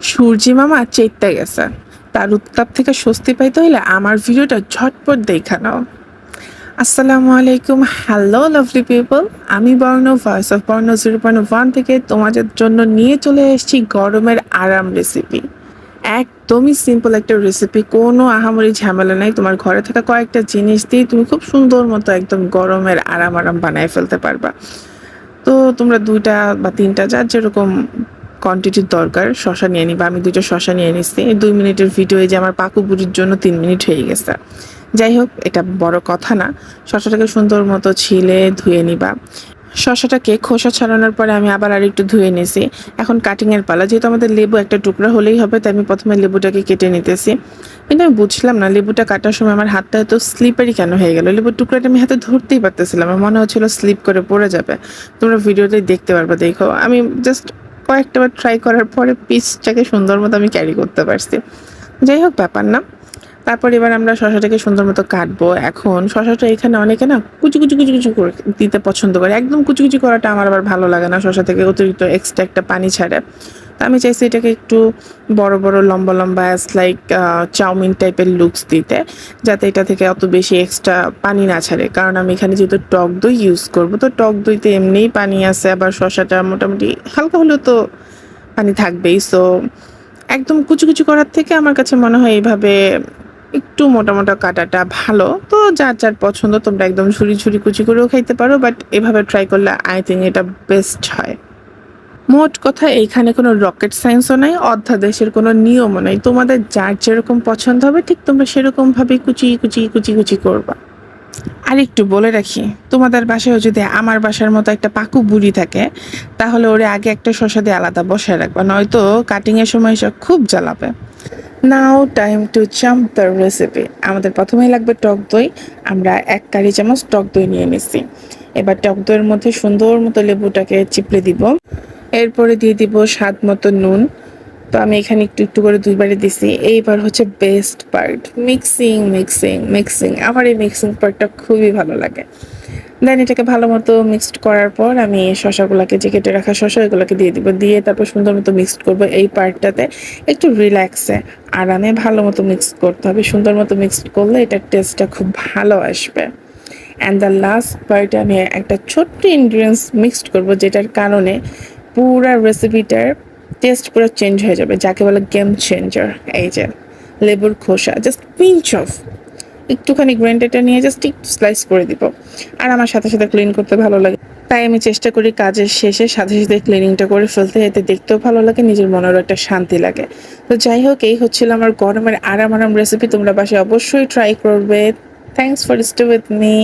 সূর্যি মামা চেইত্তা গেছে। তার উত্তাপ থেকে স্বস্তি পাইতে হইলে আমার ভিডিওটা ঝটপট দেখা নাও। আসসালামু আলাইকুম, হ্যালো লাভলি পিপল। আমি বর্ণ, ভয়েস অফ বর্ণ 0.1 থেকে তোমাদের জন্য নিয়ে চলে এসেছি গরমের আরাম রেসিপি। একদমই সিম্পল একটা রেসিপি, কোনো আহামরি ঝামেলা নাই। তোমার ঘরে থাকা কয়েকটা জিনিস দিয়ে তুমি খুব সুন্দর মতো একদম গরমের আরাম আরাম বানায় ফেলতে পারবা। তো তোমরা ২টা বা ৩টা যার যেরকম কোয়ান্টিটির দরকার শসা নিয়ে নিবা। আমি ২টা শসা নিয়ে নিচ্ছি। ২ মিনিটের ভিডিও, এই যে আমার পাকু বুড়ির জন্য ৩ মিনিট হয়ে গেছে। যাই হোক, এটা বড় কথা না। শসাটাকে সুন্দর মতো ছিলে ধুয়ে নিবা। শসাটাকে খোসা ছাড়ানোর পরে আমি আবার আরেকটু ধুয়ে নিয়েছি। এখন কাটিংয়ের পালা। যেহেতু আমাদের লেবু একটা টুকরা হলেই হবে, তাই আমি প্রথমে লেবুটাকে কেটে নিতেছি। কিন্তু আমি বুঝলাম না লেবুটা কাটার সময় আমার হাতটা এত স্লিপারি কেন হয়ে গেল। লেবুর টুকরাটা আমি হাতে ধরতেই পারতেছিলাম, আমার মনে হচ্ছিল স্লিপ করে পড়ে যাবে। তোমরা ভিডিওতে দেখতে পারবে, দেখো আমি জাস্ট কয়েকটা বার ট্রাই করার পরে পিসটাকে সুন্দর মতো আমি ক্যারি করতে পারছি। যাই হোক, ব্যাপার না। তারপর এবার আমরা শসাটাকে সুন্দর মতো কাটবো। এখন শসাটা এখানে অনেকে না কুচি কুচি কুচি কুচি করে দিতে পছন্দ করে। একদম কুচি কুচি করাটা আমার আবার ভালো লাগে না, শসা থেকে অতিরিক্ত এক্সট্রা একটা পানি ছাড়ে। তো আমি চাইছি এটাকে একটু বড় বড় লম্বা লম্বা অ্যাজ লাইক চাউমিন টাইপের লুকস দিতে, যাতে এটা থেকে অত বেশি এক্সট্রা পানি না ছাড়ে। কারণ আমি এখানে যেহেতু টক দই ইউজ করবো, তো টক দইতে এমনিই পানি আছে, আবার শসাটা মোটামুটি হালকা হলেও তো পানি থাকবেই। সো একদম কুচি কুচি করার থেকে আমার কাছে মনে হয় এইভাবে একটু মোটা মোটা কাটাটা ভালো। তো যার যার পছন্দ, তোমরা একদম ঝুরি ঝুরি কুচি করেও খাইতে পারো, বাট এভাবে ট্রাই করলে আই থিঙ্ক এটা বেস্ট হয়। মোট কথা, এইখানে কোনো রকেট সায়েন্সও নাই, অধ্যাদেশের কোনো নিয়মও নাই। তোমাদের যার যেরকম পছন্দ হবে ঠিক তোমরা সেরকমভাবে কুচি কুচি কুচি কুচি করবা। আর একটু বলে রাখি, তোমাদের বাসায়ও যদি আমার বাসার মতো একটা পাকু বুড়ি থাকে, তাহলে ওরে আগে একটা শসা দিয়ে আলাদা বসায় রাখবা, নয়তো কাটিংয়ের সময় এসে খুব জ্বালাবে। Now time to jump the recipe. আমাদের প্রথমেই লাগবে টক দই। আমরা ১ কারি চামচ টক দই নিয়ে নিচ্ছি। এবার টক দইয়ের মধ্যে সুন্দর মতো লেবুটাকে চিপড়ে দিব। এরপরে দিয়ে দিব স্বাদ মতো নুন। তো আমি এখানে একটু একটু করে ২ বারে দিছি। এইবার হচ্ছে best part, mixing mixing mixing. আমার এই মিক্সিং পার্টটা খুবই ভালো লাগে। দেন এটাকে ভালো মতো মিক্সড করার পর আমি শসাগুলোকে, যে কেটে রাখা শসা, এগুলোকে দিয়ে দিব। দিয়ে তারপর সুন্দর মতো মিক্সড করবো। এই পার্টটাতে একটু রিল্যাক্সে আরামে ভালো মতো মিক্স করতে হবে। সুন্দর মতো মিক্সড করলে এটার টেস্টটা খুব ভালো আসবে। অ্যান্ড দ্য লাস্ট পার্টে আমি একটা ছোট্ট ইনগ্রিডিয়েন্টস মিক্সড করবো, যেটার কারণে পুরা রেসিপিটার টেস্ট পুরো চেঞ্জ হয়ে যাবে, যাকে বলে গেম চেঞ্জার। এই যে লেবুর খোসা, জাস্ট পিঞ্চ অফ একটুখানি গ্রাইন্ডারটা নিয়ে জাস্ট একটু স্লাইস করে দিব। আর আমার সাথে সাথে ক্লিন করতে ভালো লাগে, তাই আমি চেষ্টা করি কাজের শেষে সাথে সাথে ক্লিনিংটা করে ফেলতে। এতে দেখতেও ভালো লাগে, নিজের মনেরও একটা শান্তি লাগে। তো যাই হোক, এই হচ্ছিল আমার গরমের আরাম আরাম রেসিপি। তোমরা বাসায় অবশ্যই ট্রাই করবে। Thanks for stay with me.